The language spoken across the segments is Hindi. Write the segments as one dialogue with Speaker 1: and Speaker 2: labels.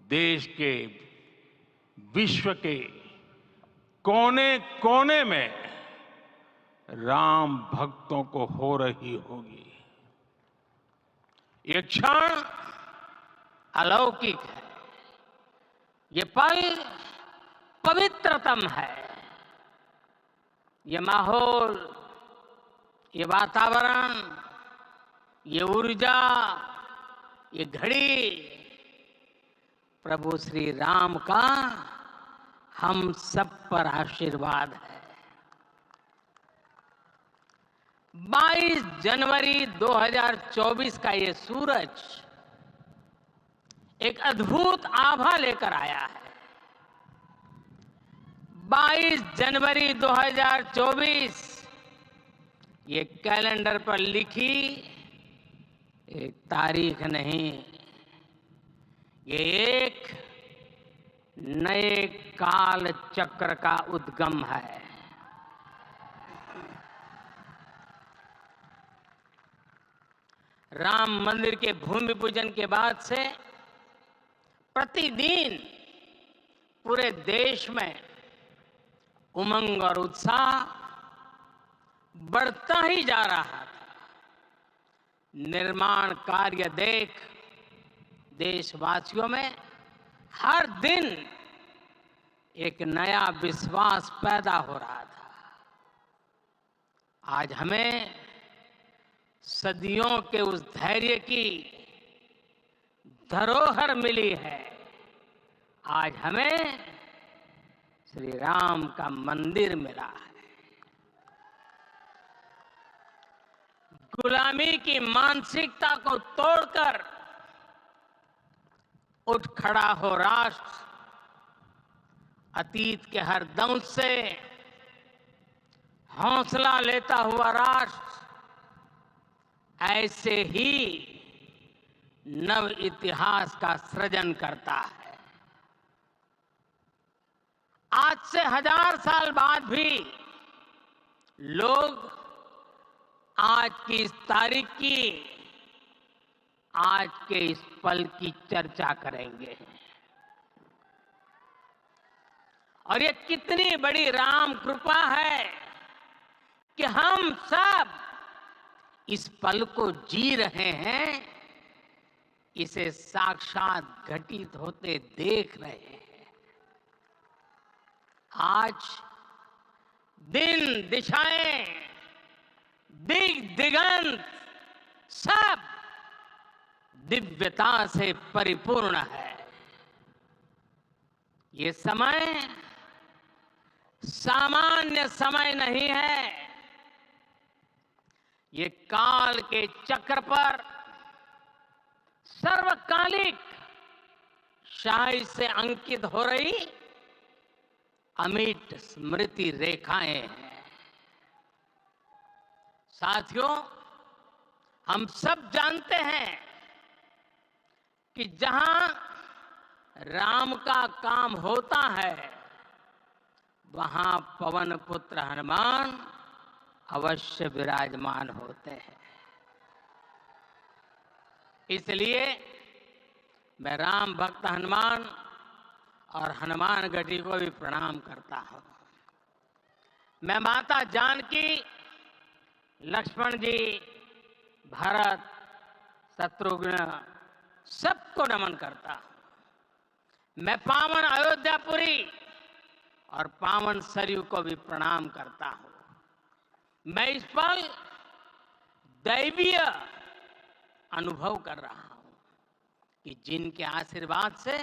Speaker 1: देश के, विश्व के कोने कोने में राम भक्तों को हो रही होगी। ये क्षण
Speaker 2: अलौकिक है। ये पल पवित्रतम है। ये माहौल, ये वातावरण, ये ऊर्जा, ये घड़ी प्रभु श्री राम का हम सब पर आशीर्वाद है। 22 जनवरी 2024 का ये सूरज एक अद्भुत आभा लेकर आया है। 22 जनवरी 2024 ये कैलेंडर पर लिखी एक तारीख नहीं, ये एक नए काल चक्र का उद्गम है। राम मंदिर के भूमि पूजन के बाद से प्रतिदिन पूरे देश में उमंग और उत्साह बढ़ता ही जा रहा था। निर्माण कार्य देख देशवासियों में हर दिन एक नया विश्वास पैदा हो रहा था। आज हमें सदियों के उस धैर्य की धरोहर मिली है। आज हमें श्री राम का मंदिर मिला है। गुलामी की मानसिकता को तोड़कर उठ खड़ा हो राष्ट्र, अतीत के हर दंश से हौसला लेता हुआ राष्ट्र ऐसे ही नव इतिहास का सृजन करता है। आज से 1000 साल बाद भी लोग आज की इस तारीख की, आज के इस पल की चर्चा करेंगे। और ये कितनी बड़ी राम कृपा है कि हम सब इस पल को जी रहे हैं, इसे साक्षात घटित होते देख रहे हैं। आज दिन, दिशाएं, दिगंत सब दिव्यता से परिपूर्ण है। ये समय सामान्य समय नहीं है। ये काल के चक्र पर सर्वकालिक शाही से अंकित हो रही अमिट स्मृति रेखाएं हैं। साथियों, हम सब जानते हैं कि जहां राम का काम होता है, वहां पवन पुत्र हनुमान अवश्य विराजमान होते हैं। इसलिए मैं राम भक्त हनुमान और हनुमान गढ़ी को भी प्रणाम करता हूं। मैं माता जानकी, लक्ष्मण जी, भरत, शत्रुघ्न सबको नमन करता हूं। मैं पावन अयोध्यापुरी और पावन सरयू को भी प्रणाम करता हूं। मैं इस पल दैवीय अनुभव कर रहा हूं कि जिनके आशीर्वाद से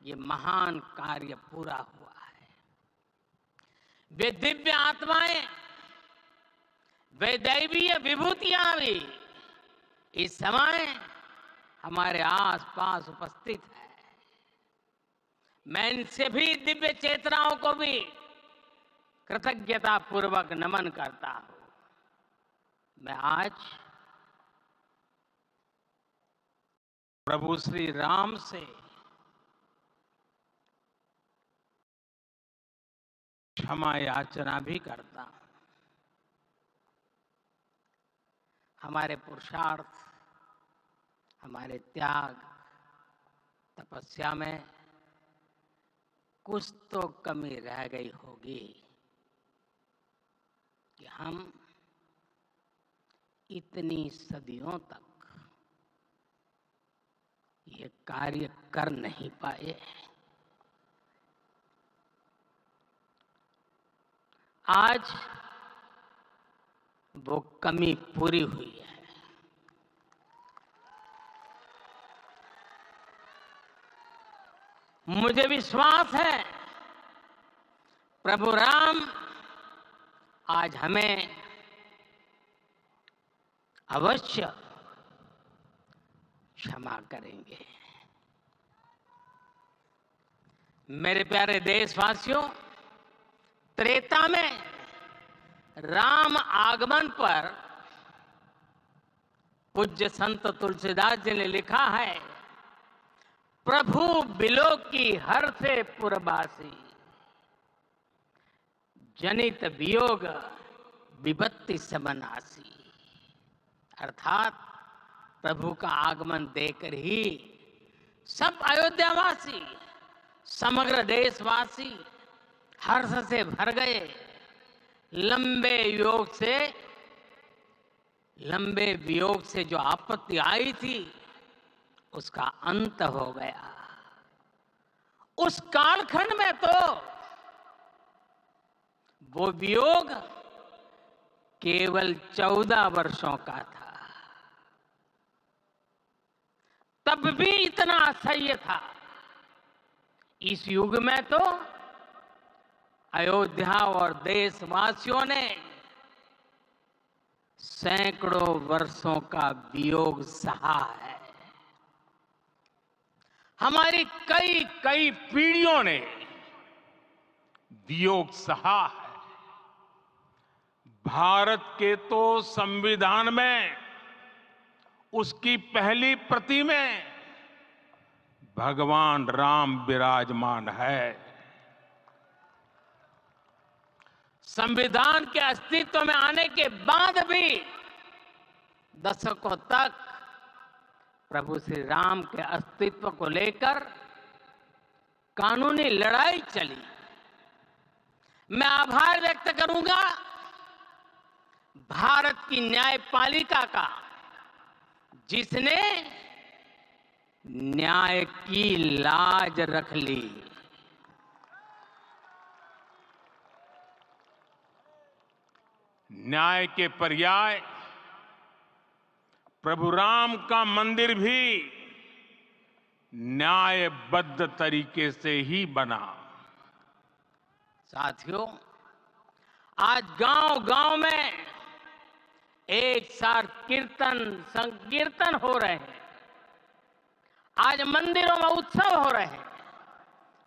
Speaker 2: ये महान कार्य पूरा हुआ है। वे दिव्य आत्माएं, वे दैवीय विभूतियां भी इस समय हमारे आसपास उपस्थित है। मैं इन सभी दिव्य चेतनाओं को भी कृतज्ञता पूर्वक नमन करता हूं। मैं आज प्रभु श्री राम से क्षमा याचना भी करता हूं। हमारे पुरुषार्थ, हमारे त्याग, तपस्या में कुछ तो कमी रह गई होगी कि हम इतनी सदियों तक ये कार्य कर नहीं पाए। आज वो कमी पूरी हुई है। मुझे विश्वास है प्रभु राम आज हमें अवश्य क्षमा करेंगे। मेरे प्यारे देशवासियों, त्रेता में राम आगमन पर पूज्य संत तुलसीदास जी ने लिखा है, प्रभु बिलोकी हर से पुरबासी, जनित वियोग विपत्ति समनासी। अर्थात प्रभु का आगमन देकर ही सब अयोध्यावासी, समग्र देशवासी हर्ष से भर गए। लंबे वियोग से जो आपत्ति आई थी उसका अंत हो गया। उस कालखंड में तो वो वियोग केवल 14 वर्षों का था, तब भी इतना असह्य था। इस युग में तो अयोध्या और देशवासियों ने सैकड़ों वर्षों का वियोग सहा है।
Speaker 1: हमारी कई कई पीढ़ियों ने वियोग सहा है। भारत के तो संविधान में उसकी पहली प्रति में भगवान राम विराजमान है।
Speaker 2: संविधान के अस्तित्व में आने के बाद भी दशकों तक प्रभु श्री राम के अस्तित्व को लेकर कानूनी लड़ाई चली। मैं आभार व्यक्त करूंगा भारत की न्यायपालिका का, जिसने न्याय की लाज रख ली।
Speaker 1: न्याय के पर्याय प्रभु राम का मंदिर भी न्यायबद्ध तरीके से ही बना।
Speaker 2: साथियों, आज गांव-गांव में एक साथ कीर्तन संकीर्तन हो रहे हैं। आज मंदिरों में उत्सव हो रहे हैं,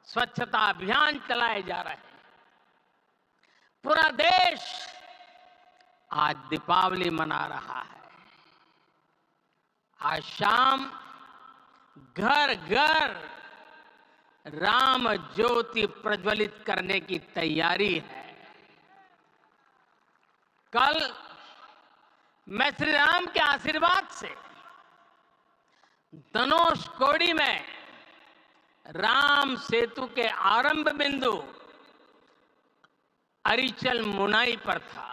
Speaker 2: स्वच्छता अभियान चलाए जा रहे हैं। पूरा देश आज दीपावली मना रहा है। आज शाम घर घर राम ज्योति प्रज्वलित करने की तैयारी है। कल मैं श्री राम के आशीर्वाद से धनुषकोडी में राम सेतु के आरंभ बिंदु अरिचल मुनाई पर था।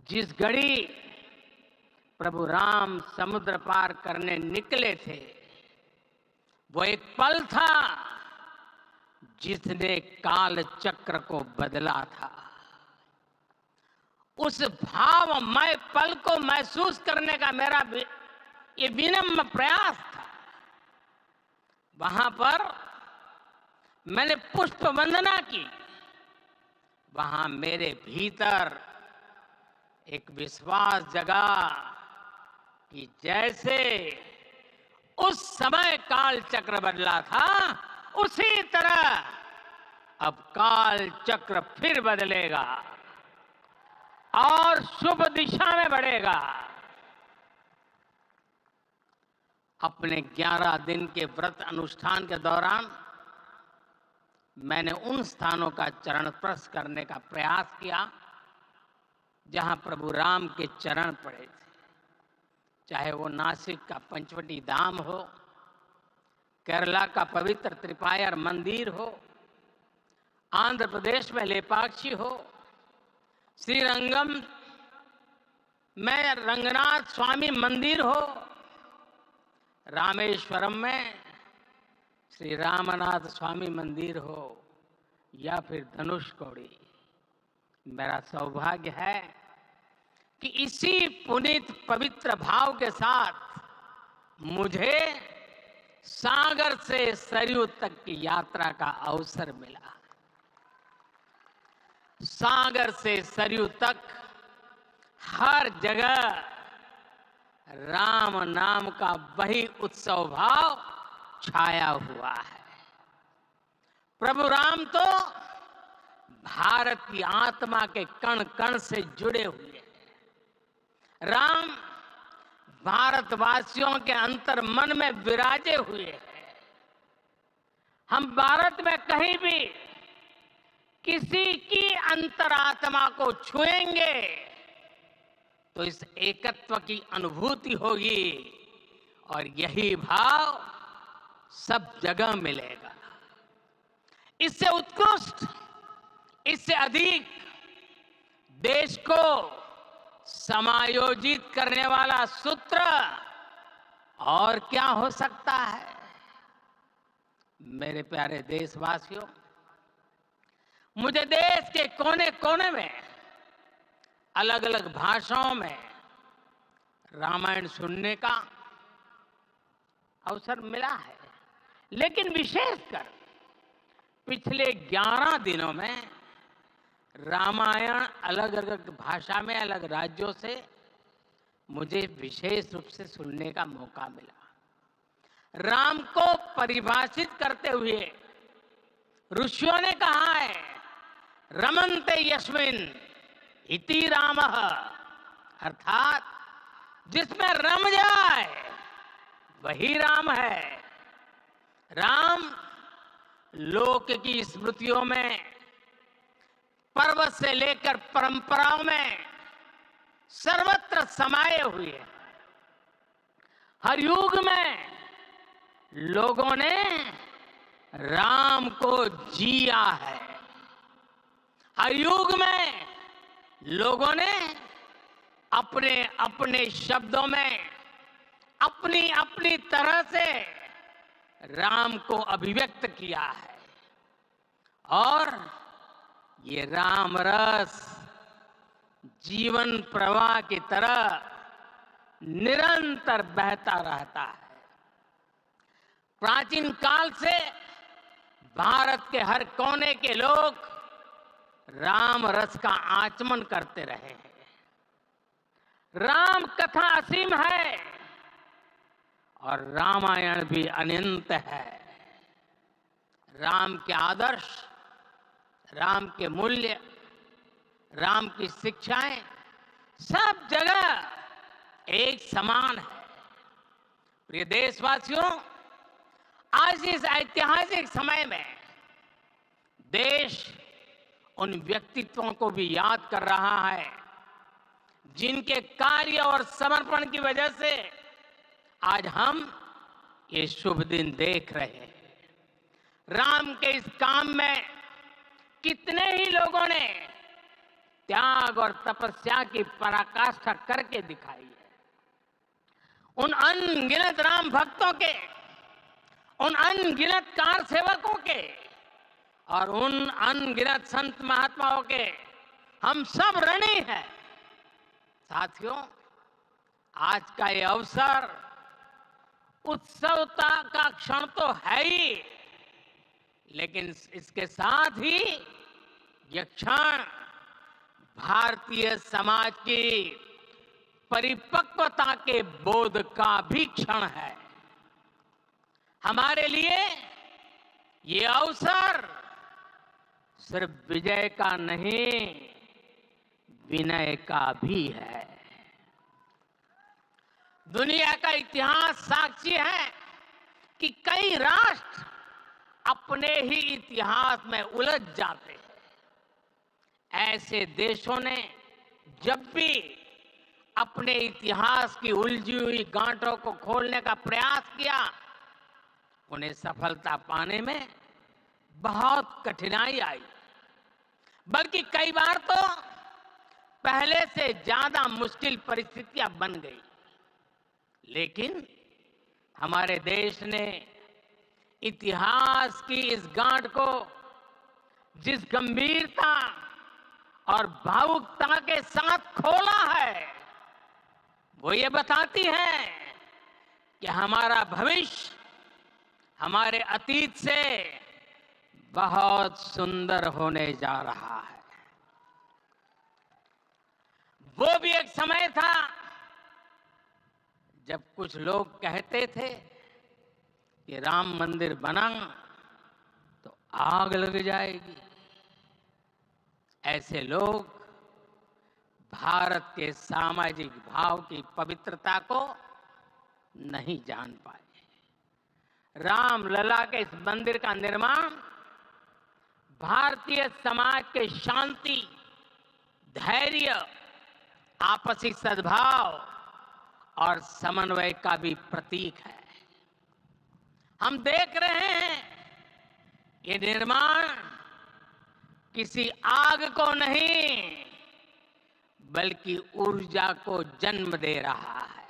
Speaker 2: जिस घड़ी प्रभु राम समुद्र पार करने निकले थे, वो एक पल था जिसने काल चक्र को बदला था। उस भावमय पल को महसूस करने का मेरा ये विनम्र प्रयास था। वहां पर मैंने पुष्प वंदना की। वहां मेरे भीतर एक विश्वास जगा कि जैसे उस समय काल चक्र बदला था, उसी तरह अब काल चक्र फिर बदलेगा और शुभ दिशा में बढ़ेगा। अपने 11 दिन के व्रत अनुष्ठान के दौरान मैंने उन स्थानों का चरण स्पर्श करने का प्रयास किया जहां प्रभु राम के चरण पड़े थे। चाहे वो नासिक का पंचवटी धाम हो, केरला का पवित्र त्रिपायर मंदिर हो, आंध्र प्रदेश में लेपाक्षी हो, श्रीरंगम में रंगनाथ स्वामी मंदिर हो, रामेश्वरम में श्री रामनाथ स्वामी मंदिर हो, या फिर धनुषकोडी, मेरा सौभाग्य है कि इसी पुनीत पवित्र भाव के साथ मुझे सागर से सरयू तक की यात्रा का अवसर मिला। सागर से सरयू तक हर जगह राम नाम का वही उत्सव भाव छाया हुआ है। प्रभु राम तो भारत की आत्मा के कण कण से जुड़े हुए हैं। राम भारतवासियों के अंतर मन में विराजे हुए हैं। हम भारत में कहीं भी किसी की अंतरात्मा को छुएंगे तो इस एकत्व की अनुभूति होगी, और यही भाव सब जगह मिलेगा। इससे उत्कृष्ट, इससे अधिक देश को समायोजित करने वाला सूत्र और क्या हो सकता है। मेरे प्यारे देशवासियों, मुझे देश के कोने कोने में अलग अलग भाषाओं में रामायण सुनने का अवसर मिला है, लेकिन विशेषकर पिछले 11 दिनों में रामायण अलग अलग भाषा में अलग राज्यों से मुझे विशेष रूप से सुनने का मौका मिला। राम को परिभाषित करते हुए ऋषियों ने कहा है, रमन्ते यस्मिन् इति रामः, अर्थात जिसमें रम जाए वही राम है। राम लोक की स्मृतियों में, पर्वत से लेकर परंपराओं में सर्वत्र समाये हुए हैं। हर युग में लोगों ने राम को जिया है। हर युग में लोगों ने अपने अपने शब्दों में अपनी अपनी तरह से राम को अभिव्यक्त किया है, और ये राम रस जीवन प्रवाह की तरह निरंतर बहता रहता है। प्राचीन काल से भारत के हर कोने के लोग राम रस का आचमन करते रहे हैं। राम कथा असीम है और रामायण भी अनंत है। राम के आदर्श, राम के मूल्य, राम की शिक्षाएं सब जगह एक समान है। प्रिय देशवासियों, आज इस ऐतिहासिक समय में देश उन व्यक्तित्वों को भी याद कर रहा है जिनके कार्य और समर्पण की वजह से आज हम ये शुभ दिन देख रहे हैं। राम के इस काम में कितने ही लोगों ने त्याग और तपस्या की पराकाष्ठा करके दिखाई है। उन अनगिनत राम भक्तों के, उन अनगिनत कार सेवकों के और उन अनगिनत संत महात्माओं के हम सब ऋणी हैं। साथियों, आज का ये अवसर उत्सवता का क्षण तो है ही, लेकिन इसके साथ ही यह क्षण भारतीय समाज की परिपक्वता के बोध का भी क्षण है। हमारे लिए ये अवसर सिर्फ विजय का नहीं, विनय का भी है। दुनिया का इतिहास साक्षी है कि कई राष्ट्र अपने ही इतिहास में उलझ जाते हैं। ऐसे देशों ने जब भी अपने इतिहास की उलझी हुई गांठों को खोलने का प्रयास किया, उन्हें सफलता पाने में बहुत कठिनाई आई, बल्कि कई बार तो पहले से ज्यादा मुश्किल परिस्थितियां बन गई। लेकिन हमारे देश ने इतिहास की इस गांठ को जिस गंभीरता और भावुकता के साथ खोला है, वो ये बताती है कि हमारा भविष्य हमारे अतीत से बहुत सुंदर होने जा रहा है। वो भी एक समय था जब कुछ लोग कहते थे कि राम मंदिर बना तो आग लग जाएगी। ऐसे लोग भारत के सामाजिक भाव की पवित्रता को नहीं जान पाए। रामलला के इस मंदिर का निर्माण भारतीय समाज के शांति, धैर्य, आपसी सद्भाव और समन्वय का भी प्रतीक है। हम देख रहे हैं ये निर्माण किसी आग को नहीं बल्कि ऊर्जा को जन्म दे रहा है।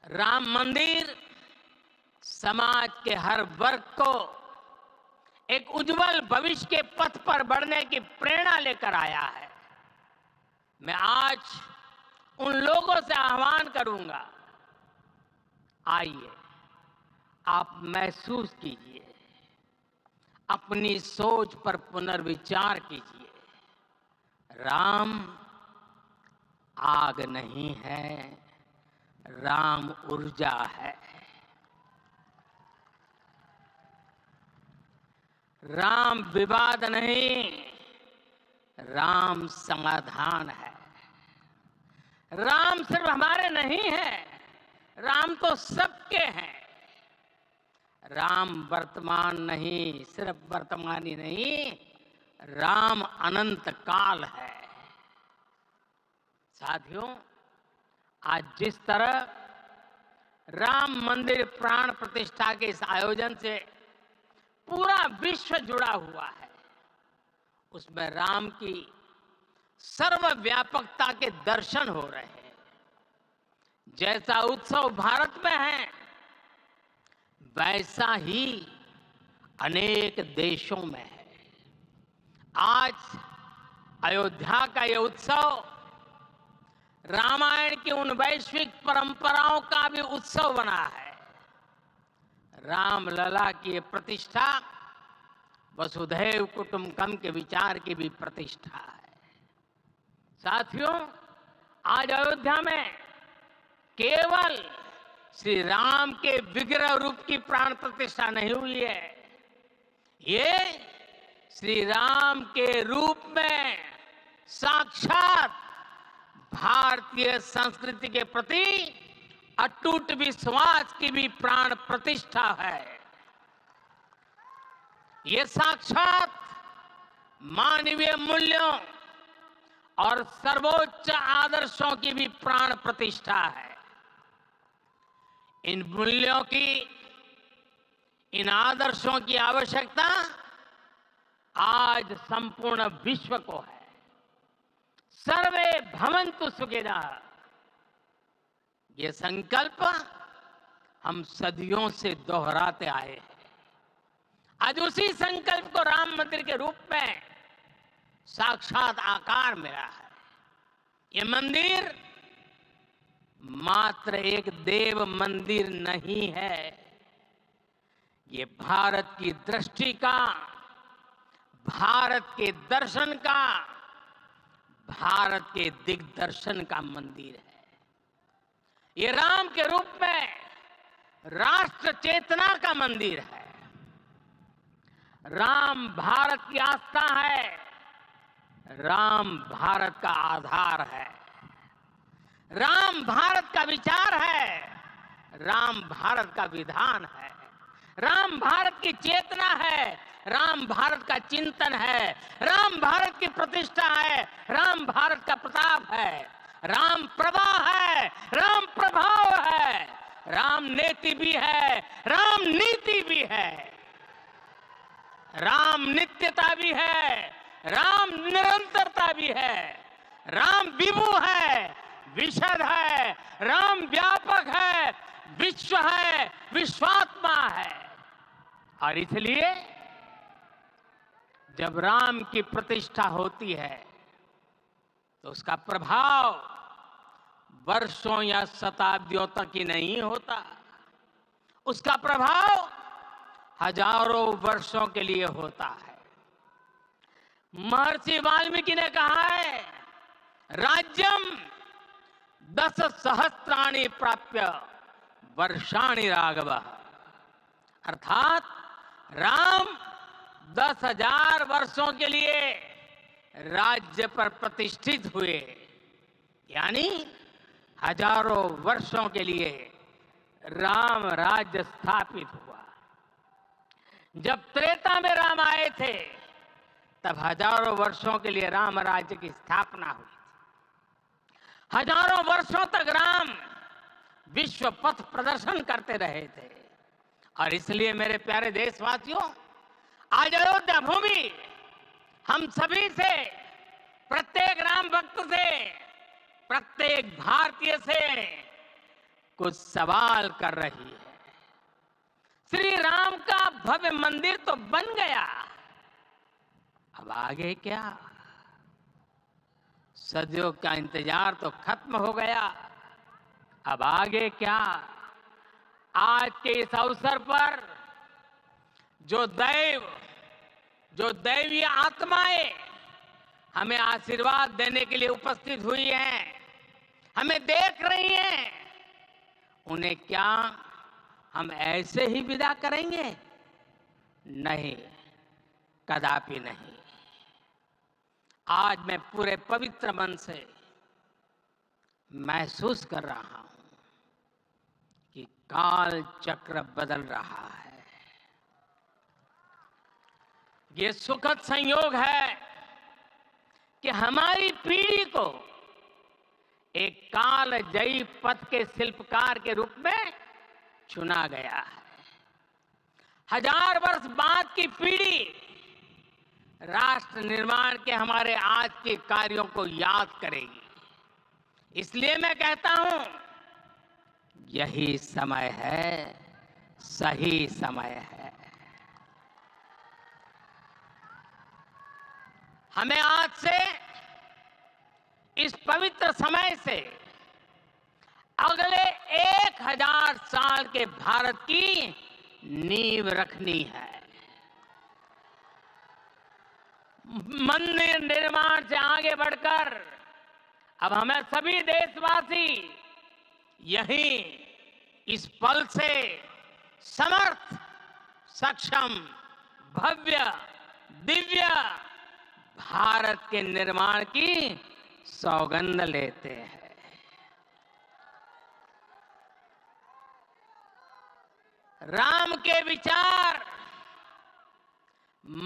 Speaker 2: राम मंदिर समाज के हर वर्ग को एक उज्जवल भविष्य के पथ पर बढ़ने की प्रेरणा लेकर आया है। मैं आज उन लोगों से आह्वान करूंगा, आइए आप महसूस कीजिए, अपनी सोच पर पुनर्विचार कीजिए। राम आग नहीं है, राम ऊर्जा है। राम विवाद नहीं, राम समाधान है। राम सिर्फ हमारे नहीं है, राम तो सबके हैं। राम वर्तमान नहीं, सिर्फ वर्तमानी नहीं, राम अनंत काल है। साथियों, आज जिस तरह राम मंदिर प्राण प्रतिष्ठा के इस आयोजन से पूरा विश्व जुड़ा हुआ है, उसमें राम की सर्वव्यापकता के दर्शन हो रहे हैं। जैसा उत्सव भारत में है, वैसा ही अनेक देशों में है। आज अयोध्या का यह उत्सव रामायण की उन वैश्विक परंपराओं का भी उत्सव बना है। रामलला की ये प्रतिष्ठा वसुधैव कुटुंबकम के विचार की भी प्रतिष्ठा है। साथियों, आज अयोध्या में केवल श्री राम के विग्रह रूप की प्राण प्रतिष्ठा नहीं हुई है, ये श्री राम के रूप में साक्षात भारतीय संस्कृति के प्रति अटूट विश्वास की भी प्राण प्रतिष्ठा है। ये साक्षात मानवीय मूल्यों और सर्वोच्च आदर्शों की भी प्राण प्रतिष्ठा है। इन मूल्यों की, इन आदर्शों की आवश्यकता आज संपूर्ण विश्व को है। सर्वे भवन्तु सुखिनः, ये संकल्प हम सदियों से दोहराते आए हैं। आज उसी संकल्प को राम मंदिर के रूप में साक्षात आकार मिला है। ये मंदिर मात्र एक देव मंदिर नहीं है, ये भारत की दृष्टि का, भारत के दर्शन का, भारत के दिग्दर्शन का मंदिर है। ये राम के रूप में राष्ट्र चेतना का मंदिर है। राम भारत की आस्था है, राम भारत का आधार है, राम भारत का विचार है, राम भारत का विधान है, राम भारत की चेतना है, राम भारत का चिंतन है, राम भारत की प्रतिष्ठा है, राम भारत का प्रताप है, राम प्रवाह है, राम प्रभाव है, राम नीति भी है, राम नीति भी है, राम नित्यता भी है, राम निरंतरता भी है, राम विभु है, विशद है, राम व्यापक है, विश्व है, विश्वात्मा है। और इसलिए जब राम की प्रतिष्ठा होती है तो उसका प्रभाव वर्षों या शताब्दियों तक ही नहीं होता, उसका प्रभाव हजारों वर्षों के लिए होता है। महर्षि वाल्मीकि ने कहा है, राज्यम 10 सहस्राणि प्राप्य वर्षाणि राघव, अर्थात राम 10,000 वर्षों के लिए राज्य पर प्रतिष्ठित हुए, यानी हजारों वर्षों के लिए राम राज्य स्थापित हुआ। जब त्रेता में राम आए थे तब हजारों वर्षों के लिए राम राज्य की स्थापना हुई थी। हजारों वर्षों तक राम विश्व पथ प्रदर्शन करते रहे थे। और इसलिए मेरे प्यारे देशवासियों, आज अयोध्या भूमि हम सभी से, प्रत्येक राम भक्त से, प्रत्येक भारतीय से कुछ सवाल कर रही है। श्री राम का भव्य मंदिर तो बन गया, अब आगे क्या? सदियों का इंतजार तो खत्म हो गया, अब आगे क्या? आज के इस अवसर पर जो दैवीय आत्माएं हमें आशीर्वाद देने के लिए उपस्थित हुई हैं, हमें देख रही हैं, उन्हें क्या हम ऐसे ही विदा करेंगे? नहीं, कदापि नहीं। आज मैं पूरे पवित्र मन से महसूस कर रहा हूं कि काल चक्र बदल रहा है। ये सुखद संयोग है कि हमारी पीढ़ी को एक कालजयी पथ के शिल्पकार के रूप में चुना गया है। 1000 वर्ष बाद की पीढ़ी राष्ट्र निर्माण के हमारे आज के कार्यों को याद करेगी। इसलिए मैं कहता हूं, यही समय है, सही समय है। हमें आज से, इस पवित्र समय से अगले 1000 साल के भारत की नींव रखनी है। मंदिर निर्माण से आगे बढ़कर अब हमें सभी देशवासी यही इस पल से समर्थ, सक्षम, भव्य, दिव्य भारत के निर्माण की सौगंध लेते हैं। राम के विचार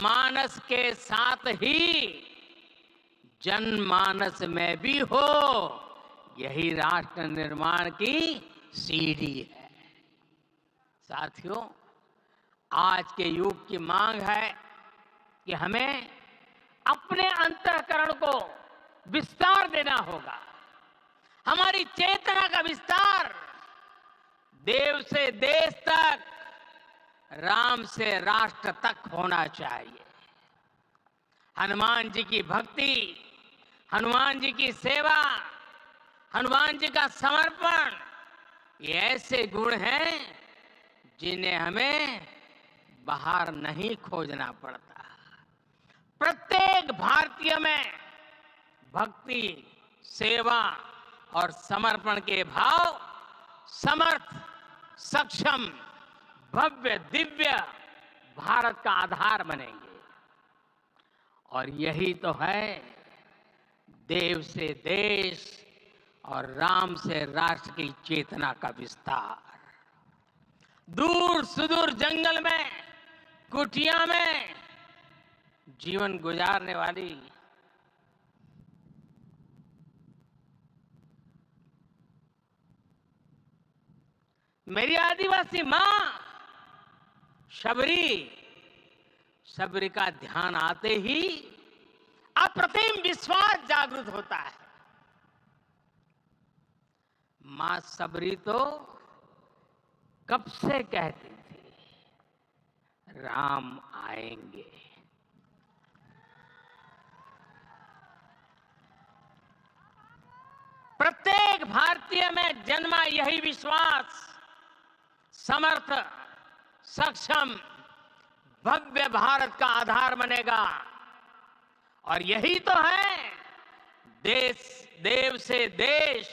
Speaker 2: मानस के साथ ही जनमानस में भी हो, यही राष्ट्र निर्माण की सीढ़ी है। साथियों, आज के युग की मांग है कि हमें अपने अंतःकरण को विस्तार देना होगा। हमारी चेतना का विस्तार देव से देश तक, राम से राष्ट्र तक होना चाहिए। हनुमान जी की भक्ति, हनुमान जी की सेवा, हनुमान जी का समर्पण, ये ऐसे गुण हैं जिन्हें हमें बाहर नहीं खोजना पड़ता। प्रत्येक भारतीय में भक्ति, सेवा और समर्पण के भाव समर्थ, सक्षम, भव्य, दिव्य भारत का आधार बनेंगे। और यही तो है देव से देश और राम से राष्ट्र की चेतना का विस्तार। दूर सुदूर जंगल में, कुटिया में जीवन गुजारने वाली मेरी आदिवासी मां शबरी का ध्यान आते ही अप्रतिम विश्वास जागृत होता है। मां शबरी तो कब से कहती थी राम आएंगे। प्रत्येक भारतीय में जन्मा यही विश्वास समर्थ, सक्षम, भव्य भारत का आधार बनेगा। और यही तो है देव से देश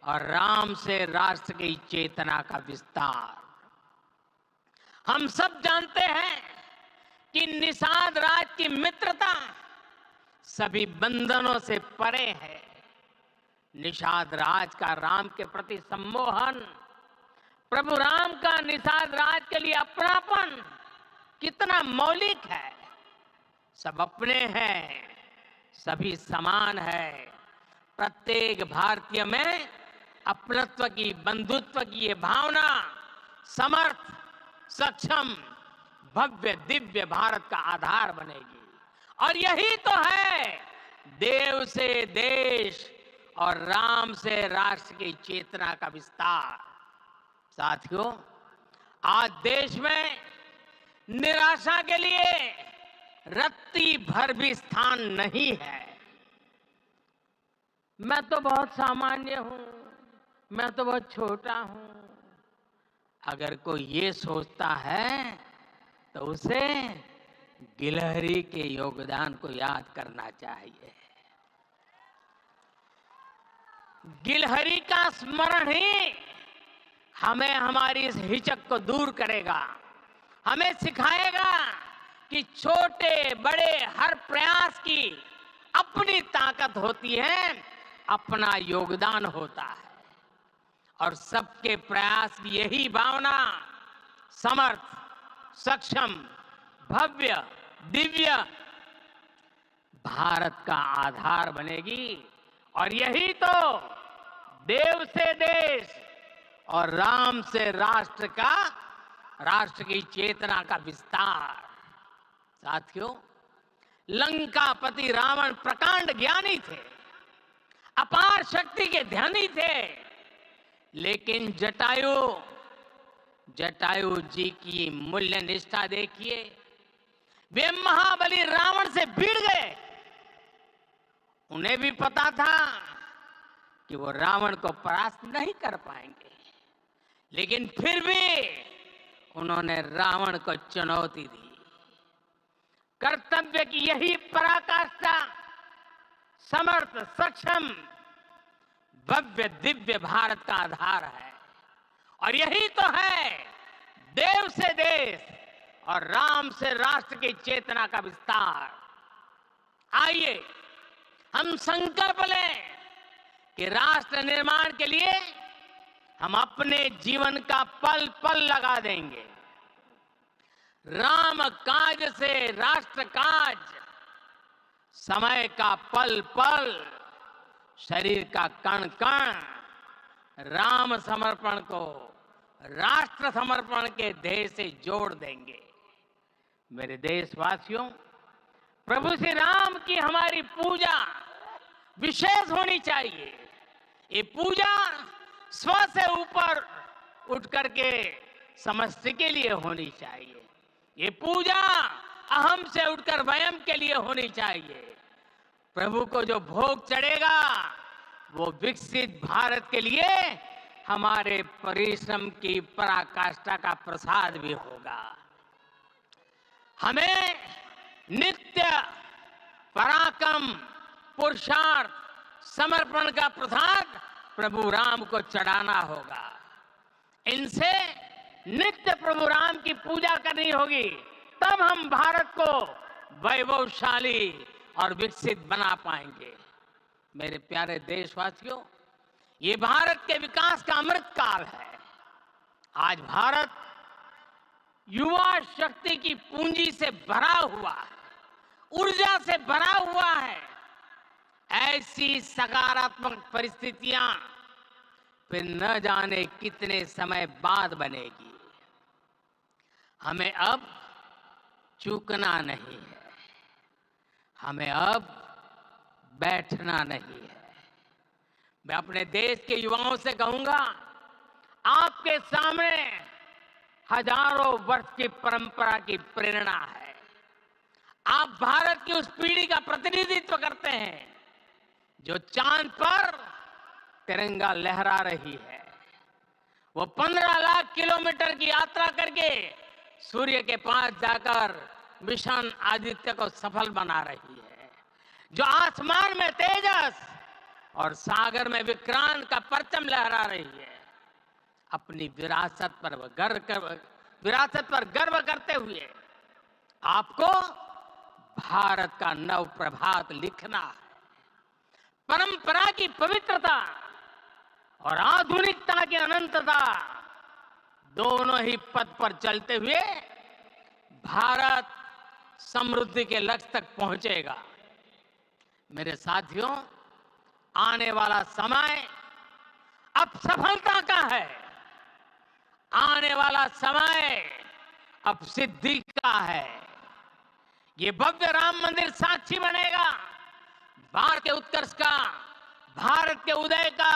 Speaker 2: और राम से राष्ट्र की चेतना का विस्तार। हम सब जानते हैं कि निषाद राज की मित्रता सभी बंधनों से परे है। निषाद राज का राम के प्रति सम्मोहन, प्रभु राम का निषाद राज के लिए अपनापन कितना मौलिक है। सब अपने हैं, सभी समान है। प्रत्येक भारतीय में अपनत्व की, बंधुत्व की ये भावना समर्थ, सक्षम, भव्य, दिव्य भारत का आधार बनेगी। और यही तो है देव से देश और राम से राष्ट्र की चेतना का विस्तार। साथियों, आज देश में निराशा के लिए रत्ती भर भी स्थान नहीं है। मैं तो बहुत सामान्य हूं, मैं तो बहुत छोटा हूं। अगर कोई ये सोचता है तो उसे गिलहरी के योगदान को याद करना चाहिए। गिलहरी का स्मरण ही हमें हमारी इस हिचक को दूर करेगा, हमें सिखाएगा कि छोटे बड़े हर प्रयास की अपनी ताकत होती है, अपना योगदान होता है। और सबके प्रयास की यही भावना समर्थ, सक्षम, भव्य, दिव्य भारत का आधार बनेगी। और यही तो देव से देश और राम से राष्ट्र की चेतना का विस्तार। साथियों, लंकापति रावण प्रकांड ज्ञानी थे, अपार शक्ति के धनी थे, लेकिन जटायु जी की मूल्य निष्ठा देखिए। वे महाबली रावण से भिड़ गए। उन्हें भी पता था कि वो रावण को परास्त नहीं कर पाएंगे, लेकिन फिर भी उन्होंने रावण को चुनौती दी। कर्तव्य की यही पराकाष्ठा समर्थ, सक्षम, भव्य, दिव्य भारत का आधार है। और यही तो है देव से देश और राम से राष्ट्र की चेतना का विस्तार। आइए हम संकल्प लें कि राष्ट्र निर्माण के लिए हम अपने जीवन का पल पल लगा देंगे। राम काज से राष्ट्र काज, समय का पल पल, शरीर का कण कण राम समर्पण को राष्ट्र समर्पण के ध्येय से जोड़ देंगे। मेरे देशवासियों, प्रभु श्री राम की हमारी पूजा विशेष होनी चाहिए। ये पूजा स्व से ऊपर उठ करके समष्टि के लिए होनी चाहिए। ये पूजा अहम से उठकर वयम के लिए होनी चाहिए। प्रभु को जो भोग चढ़ेगा वो विकसित भारत के लिए हमारे परिश्रम की पराकाष्ठा का प्रसाद भी होगा। हमें नित्य पराक्रम, पुरुषार्थ, समर्पण का प्रसाद प्रभु राम को चढ़ाना होगा। इनसे नित्य प्रभु राम की पूजा करनी होगी, तब हम भारत को वैभवशाली और विकसित बना पाएंगे। मेरे प्यारे देशवासियों, ये भारत के विकास का अमृत काल है। आज भारत युवा शक्ति की पूंजी से भरा हुआ है, ऊर्जा से भरा हुआ है। ऐसी सकारात्मक परिस्थितियां फिर न जाने कितने समय बाद बनेगी। हमें अब चूकना नहीं है, हमें अब बैठना नहीं है। मैं अपने देश के युवाओं से कहूंगा, आपके सामने हजारों वर्ष की परंपरा की प्रेरणा है। आप भारत की उस पीढ़ी का प्रतिनिधित्व करते हैं जो चांद पर तिरंगा लहरा रही है। वो 15 लाख किलोमीटर की यात्रा करके सूर्य के पास जाकर मिशन आदित्य को सफल बना रही है। जो आसमान में तेजस और सागर में विक्रांत का परचम लहरा रही है। अपनी विरासत पर गर्व करते हुए आपको भारत का नव प्रभात लिखना है। परंपरा की पवित्रता और आधुनिकता की अनंतता दोनों ही पथ पर चलते हुए भारत समृद्धि के लक्ष्य तक पहुंचेगा। मेरे साथियों, आने वाला समय अब सफलता का है। आने वाला समय अब सिद्धि का है। ये भव्य राम मंदिर साक्षी बनेगा भारत के उत्कर्ष का, भारत के उदय का।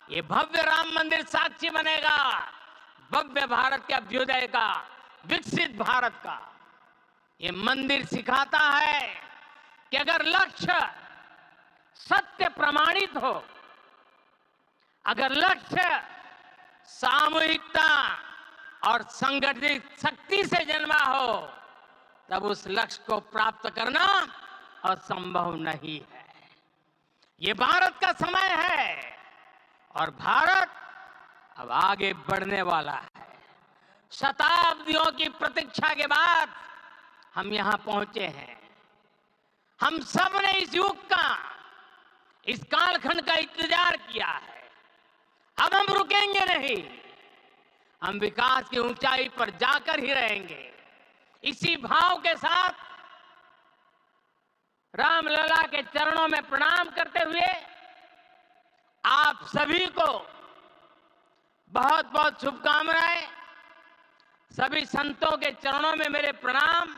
Speaker 2: ये भव्य राम मंदिर साक्षी बनेगा भव्य भारत के अभ्युदय का, विकसित भारत का। ये मंदिर सिखाता है कि अगर लक्ष्य सत्य प्रमाणित हो, अगर लक्ष्य सामूहिकता और संगठित शक्ति से जन्मा हो, तब उस लक्ष्य को प्राप्त करना असंभव नहीं है। ये भारत का समय है और भारत अब आगे बढ़ने वाला है। शताब्दियों की प्रतीक्षा के बाद हम यहां पहुंचे हैं। हम सब ने इस युग का, इस कालखंड का इंतजार किया है। अब हम रुकेंगे नहीं, हम विकास की ऊंचाई पर जाकर ही रहेंगे। इसी भाव के साथ रामलला के चरणों में प्रणाम करते हुए आप सभी को बहुत बहुत शुभकामनाएं। सभी संतों के चरणों में मेरे प्रणाम।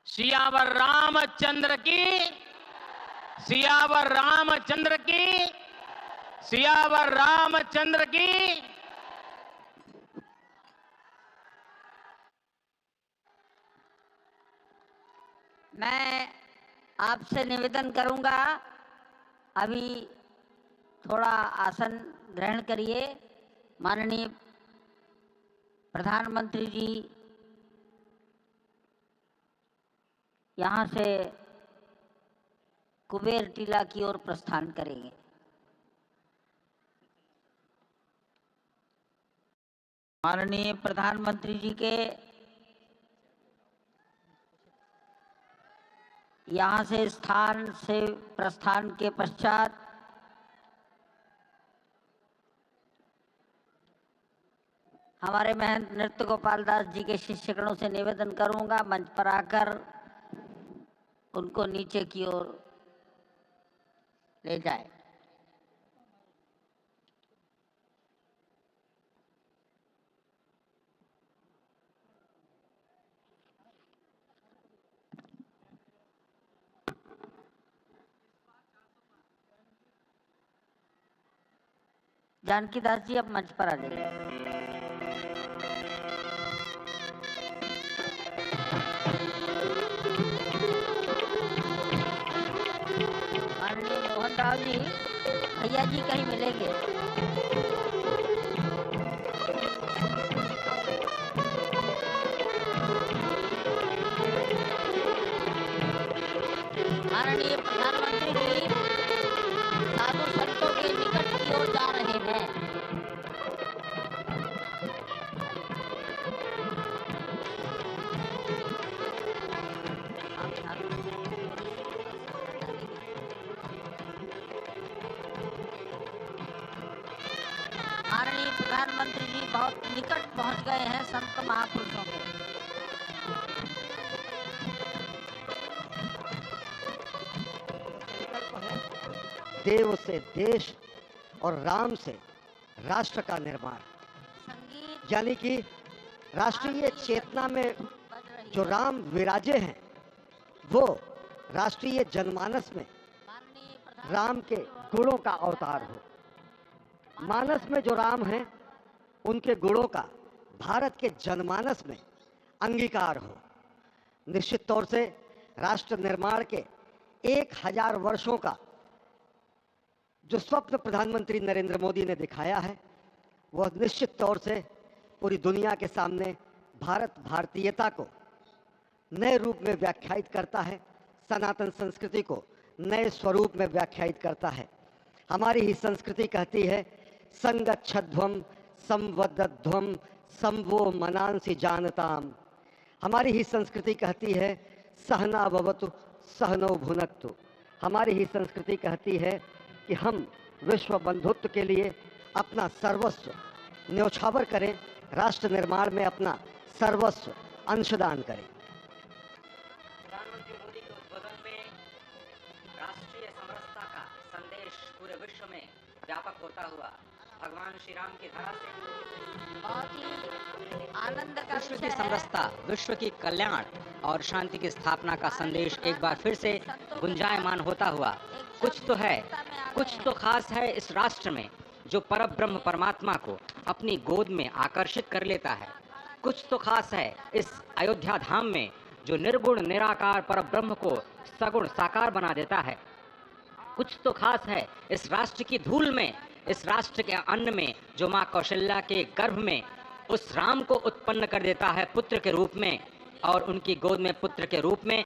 Speaker 2: सियावर रामचंद्र की, सियावर रामचंद्र की, सियावर रामचंद्र की।
Speaker 3: मैं आपसे निवेदन करूंगा, अभी थोड़ा आसन ग्रहण करिए। माननीय प्रधानमंत्री जी यहाँ से कुबेर टीला की ओर प्रस्थान करेंगे। माननीय प्रधानमंत्री जी के यहाँ से स्थान से प्रस्थान के पश्चात हमारे महंत नृत्य गोपाल दास जी के शिष्यगणों से निवेदन करूंगा, मंच पर आकर उनको नीचे की ओर ले जाए। जानकी दास जी अब मंच पर आ जाइए। माननीय मोहन राव जी, भैया जी कहीं मिलेंगे। माननीय प्रधानमंत्री जी साधु संतों के निकट की ओर जा रहे हैं। माननीय प्रधानमंत्री जी बहुत निकट पहुंच गए हैं संत महापुरुषों के।
Speaker 4: देव से देश और राम से राष्ट्र का निर्माण,
Speaker 3: संगीत
Speaker 4: यानी कि राष्ट्रीय चेतना में जो राम विराजे हैं वो राष्ट्रीय जनमानस में
Speaker 3: माननीय प्रधान
Speaker 4: राम के गुणों का अवतार हो। मानस में जो राम हैं उनके गुणों का भारत के जनमानस में अंगीकार हो। निश्चित तौर से राष्ट्र निर्माण के 1000 वर्षों का जो स्वप्न प्रधानमंत्री नरेंद्र मोदी ने दिखाया है वह निश्चित तौर से पूरी दुनिया के सामने भारत भारतीयता को नए रूप में व्याख्यायित करता है, सनातन संस्कृति को नए स्वरूप में व्याख्यायित करता है। हमारी ही संस्कृति कहती है संगच्छध्वम संवदध्वम संवो मनांसि जानताम। हमारी ही संस्कृति कहती है सहना भवतु सहनो भुनक्तु। हमारी ही संस्कृति कहती है कि हम विश्व बंधुत्व के लिए अपना सर्वस्व न्यौछावर करें, राष्ट्र निर्माण में अपना सर्वस्व अंशदान करें।
Speaker 5: प्रधानमंत्री मोदी के उद्बोधन में राष्ट्रीय समरसता का संदेश पूरे विश्व में व्यापक होता हुआ भगवान श्री राम की धरा से
Speaker 3: बहुत ही आनंद का
Speaker 5: विश्व की
Speaker 3: विषय है।
Speaker 5: समरसता, विश्व की कल्याण और शांति की स्थापना का संदेश एक बार फिर से गुंजायमान होता हुआ कुछ तो है, कुछ तो खास है इस राष्ट्र में जो परब्रह्म परमात्मा को अपनी गोद में आकर्षित कर लेता है। कुछ तो खास है इस अयोध्या धाम में जो निर्गुण निराकार परब्रह्म को सगुण साकार बना देता है। कुछ तो खास है इस राष्ट्र की धूल में, इस राष्ट्र के अन्न में जो माँ कौशल्या के गर्भ में उस राम को उत्पन्न कर देता है पुत्र के रूप में, और उनकी गोद में पुत्र के रूप में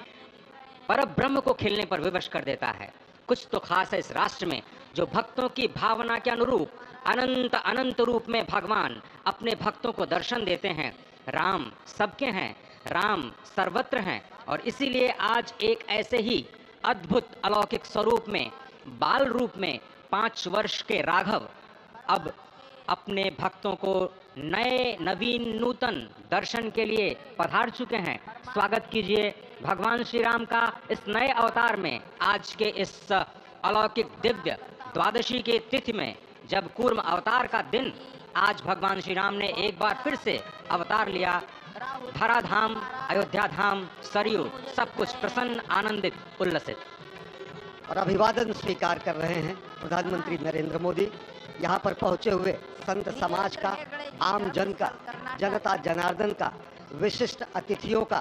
Speaker 5: परब्रह्म को खिलने पर विवश कर देता है। कुछ तो खास है इस राष्ट्र में जो भक्तों की भावना के अनुरूप अनंत अनंत रूप में भगवान अपने भक्तों को दर्शन देते हैं। राम सबके हैं, राम सर्वत्र हैं, और इसीलिए आज एक ऐसे ही अद्भुत अलौकिक स्वरूप में बाल रूप में 5 वर्ष के राघव अब अपने भक्तों को नए नवीन नूतन दर्शन के लिए पधार चुके हैं। स्वागत कीजिए भगवान श्री राम का इस नए अवतार में। आज के इस अलौकिक दिव्य द्वादशी की तिथि में जब कूर्म अवतार का दिन, आज भगवान श्री राम ने एक बार फिर से अवतार लिया। धराधाम, अयोध्या धाम, सरयू सब कुछ प्रसन्न, आनंदित, उल्लसित।
Speaker 4: और अभिवादन स्वीकार कर रहे हैं प्रधानमंत्री नरेंद्र मोदी। यहाँ पर पहुँचे हुए संत समाज का, आम जन का, जनता जनार्दन का, विशिष्ट अतिथियों का।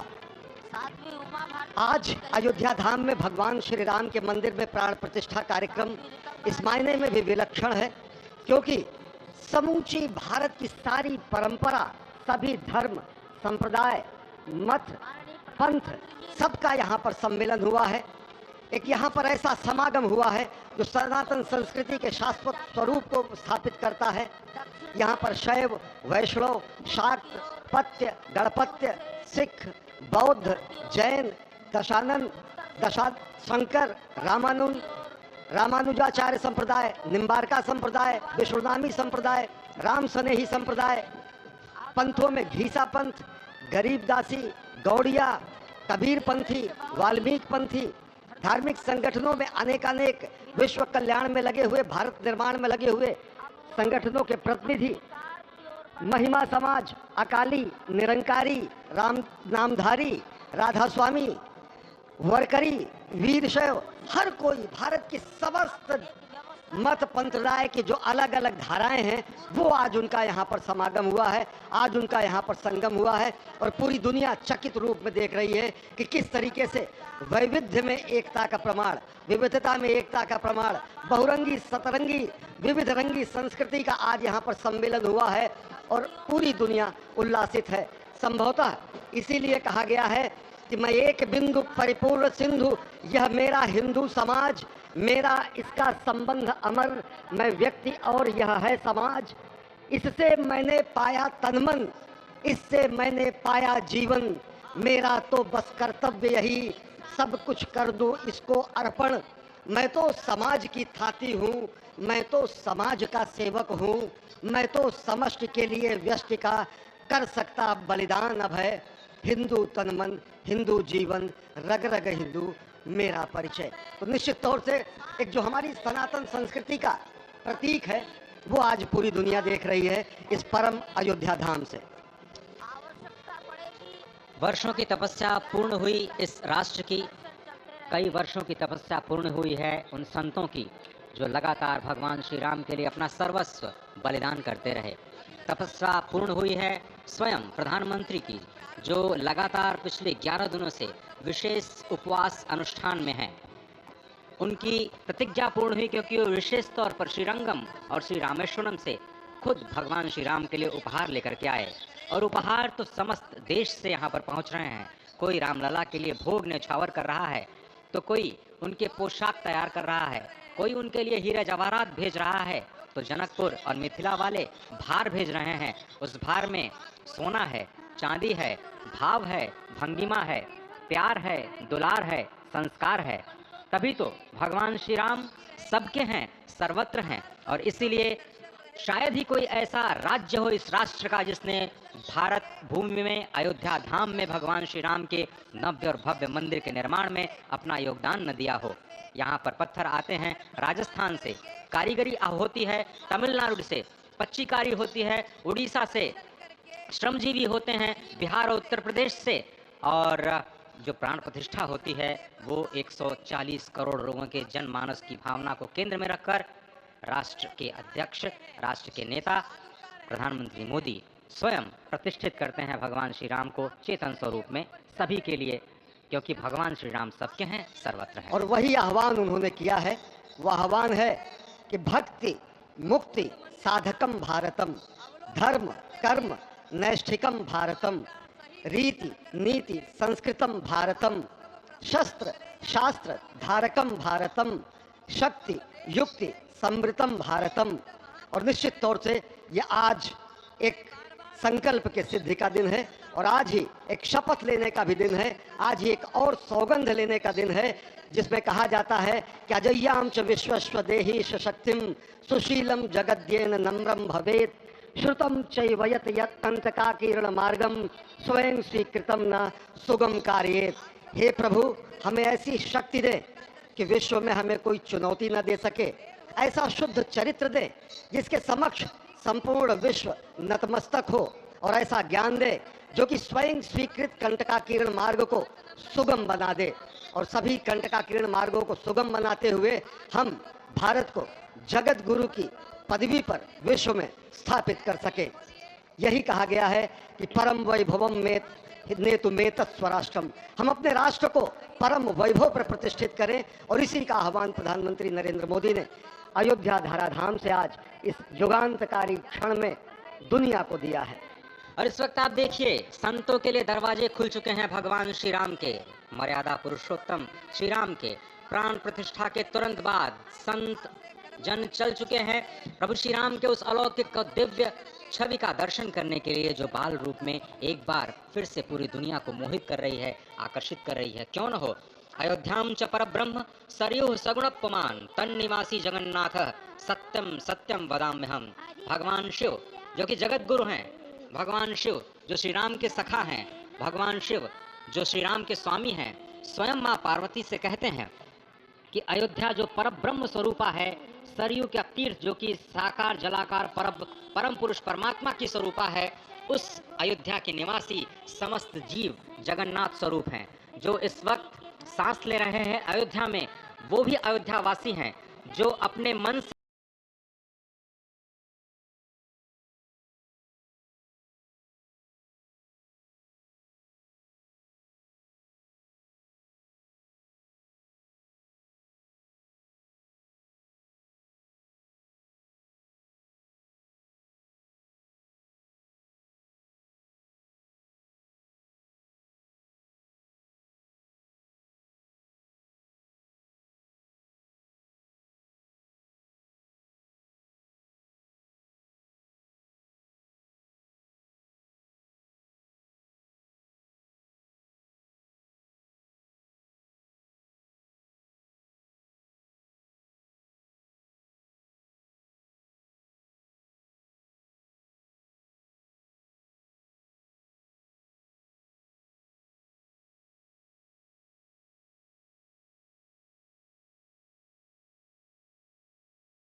Speaker 3: सातवीं उमा भारती
Speaker 4: आज अयोध्या धाम में भगवान श्री राम के मंदिर में प्राण प्रतिष्ठा कार्यक्रम इस मायने में भी विलक्षण है क्योंकि समूची भारत की सारी परंपरा, सभी धर्म, संप्रदाय, मत, पंथ, सबका यहाँ पर सम्मेलन हुआ है। एक यहाँ पर ऐसा समागम हुआ है जो सनातन संस्कृति के शाश्वत स्वरूप को स्थापित करता है। यहाँ पर शैव, वैष्णव, शाक्त, पत्य, गणपत्य, सिख, बौद्ध, जैन, दशानंद, शंकर, रामानुजाचार्य संप्रदाय, निम्बारका संप्रदाय, विष्णुनामी संप्रदाय, राम स्नेही संप्रदाय, पंथों में घीसा पंथ, गरीबदासी, गौड़िया, कबीर पंथी, वाल्मीकि पंथी, धार्मिक संगठनों में अनेकानेक विश्व कल्याण में लगे हुए, भारत निर्माण में लगे हुए संगठनों के प्रतिनिधि, महिमा समाज, अकाली, निरंकारी, राम नामधारी, राधा स्वामी, वरकरी, वीरशैव, हर कोई भारत की समस्त मत पंथराय की जो अलग अलग धाराएं हैं वो आज उनका यहाँ पर समागम हुआ है, आज उनका यहाँ पर संगम हुआ है। और पूरी दुनिया चकित रूप में देख रही है कि किस तरीके से वैविध्य में एकता का प्रमाण, विविधता में एकता का प्रमाण, बहुरंगी सतरंगी विविध रंगी संस्कृति का आज यहाँ पर सम्मेलन हुआ है और पूरी दुनिया उल्लासित है। संभवतः इसीलिए कहा गया है कि मैं एक बिंदु परिपूर्ण सिंधु, यह मेरा हिंदू समाज, मेरा इसका संबंध अमर, मैं व्यक्ति और यह है समाज। इससे मैंने पाया तनमन, इससे मैंने पाया जीवन, मेरा तो बस कर्तव्य यही, सब कुछ कर दूं इसको अर्पण। मैं तो समाज की थाती हूँ, मैं तो समाज का सेवक हूँ, मैं तो समष्टि के लिए व्यष्टि का कर सकता बलिदान अब है। हिंदू तनमन, हिंदू जीवन, रग रग हिंदू मेरा परिचय। तो निश्चित तौर से एक जो हमारी सनातन संस्कृति का प्रतीक है, वो आज पूरी दुनिया देख रही है इस परम अयोध्या धाम से।
Speaker 5: वर्षों की तपस्या पूर्ण हुई इस राष्ट्र की, कई वर्षों की तपस्या पूर्ण हुई है उन संतों की जो लगातार भगवान श्री राम के लिए अपना सर्वस्व बलिदान करते रहे। तपस्या पूर्ण हुई है स्वयं प्रधानमंत्री की, जो लगातार पिछले 11 दिनों से विशेष उपवास अनुष्ठान में हैं। उनकी प्रतिज्ञा पूर्ण हुई क्योंकि वो विशेष तौर पर श्रीरंगम और श्री रामेश्वरम से खुद भगवान श्री राम के लिए उपहार लेकर के आए, और उपहार तो समस्त देश से यहाँ पर पहुँच रहे हैं। कोई रामलला के लिए भोग न्यौछावर कर रहा है, तो कोई उनके पोशाक तैयार कर रहा है, कोई उनके लिए हीरे जवाहरात भेज रहा है, तो जनकपुर और मिथिला वाले भार भेज रहे हैं। उस भार में सोना है, चांदी है, भाव है, भंगिमा है, प्यार है, दुलार है, संस्कार है। तभी तो भगवान श्री राम सबके हैं, सर्वत्र हैं, और इसीलिए शायद ही कोई ऐसा राज्य हो इस राष्ट्र का जिसने भारत भूमि में अयोध्या धाम में भगवान श्री राम के नव्य और भव्य मंदिर के निर्माण में अपना योगदान न दिया हो। यहाँ पर पत्थर आते हैं राजस्थान से, कारीगरी होती है तमिलनाडु से, पच्चीकारी होती है उड़ीसा से, श्रमजीवी होते हैं बिहार और उत्तर प्रदेश से, और जो प्राण प्रतिष्ठा होती है वो 140 करोड़ लोगों के जनमानस की भावना को केंद्र में रखकर राष्ट्र के अध्यक्ष, राष्ट्र के नेता प्रधानमंत्री मोदी स्वयं प्रतिष्ठित करते हैं भगवान श्री राम को चेतन स्वरूप में सभी के लिए, क्योंकि भगवान श्री राम सबके हैं, सर्वत्र हैं।
Speaker 4: और वही आह्वान उन्होंने किया है, वह आह्वान है कि भक्ति मुक्ति साधकम भारतम, धर्म कर्म नैष्ठिकम भारतम, रीति नीति संस्कृतम भारतम, शस्त्र शास्त्र धारकम भारतम, शक्ति युक्ति समृतम भारतम। और निश्चित तौर से ये आज एक संकल्प के सिद्धि का दिन है, और आज ही एक शपथ लेने का भी दिन है, आज ही एक और सौगंध लेने का दिन है, जिसमें कहा जाता है कि अजय्याम च विश्वस्व देहि शक्तिम सुशीलम जगद्येन नम्रम भवेत, श्रुतम चैवयत यत्तंतका किरण मार्गम स्वयं स्वीकृतम न सुगम कार्येत। हे प्रभु, हमें ऐसी शक्ति दे कि विश्व में हमें कोई चुनौती न दे सके, ऐसा शुद्ध चरित्र दे जिसके समक्ष संपूर्ण विश्व नतमस्तक हो, और ऐसा ज्ञान दे जो कि स्वयं स्वीकृत कंटकाकीर्ण मार्ग को सुगम बना दे, और सभी कंटकाकीर्ण मार्गों को सुगम बनाते हुए हम भारत को जगत गुरु की पदवी पर विश्व में स्थापित कर सके। यही कहा गया है कि परम वैभवम में नेतु मेतत् स्वराष्ट्रम, हम अपने राष्ट्र को परम वैभव पर प्रतिष्ठित करें, और इसी का आह्वान प्रधानमंत्री नरेंद्र मोदी ने अयोध्या धराधाम से आज इस युगांतकारी क्षण में दुनिया को दिया है।
Speaker 5: और इस वक्त आप देखिए संतों के लिए दरवाजे खुल चुके हैं भगवान श्री राम के, मर्यादा पुरुषोत्तम श्री राम के प्राण प्रतिष्ठा के तुरंत बाद संत जन चल चुके हैं प्रभु श्री राम के उस अलौकिक और दिव्य छवि का दर्शन करने के लिए, जो बाल रूप में एक बार फिर से पूरी दुनिया को मोहित कर रही है, आकर्षित कर रही है। क्यों न हो, अयोध्याम च परब्रह्म सरयुः सगुणप्पमान तन्निवासी जगन्नाथ सत्यम सत्यम वदाम्यहम्। भगवान शिव जो कि जगत गुरु हैं, भगवान शिव जो श्री राम के सखा हैं, भगवान शिव जो श्री राम के स्वामी हैं, स्वयं माँ पार्वती से कहते हैं कि अयोध्या जो परब्रह्म स्वरूपा है, सरयू का तीर्थ जो कि साकार जलाकार परम पुरुष परमात्मा की स्वरूपा है, उस अयोध्या के निवासी समस्त जीव जगन्नाथ स्वरूप हैं। जो इस वक्त सांस ले रहे हैं अयोध्या में, वो भी अयोध्या वासी हैं, जो अपने मन से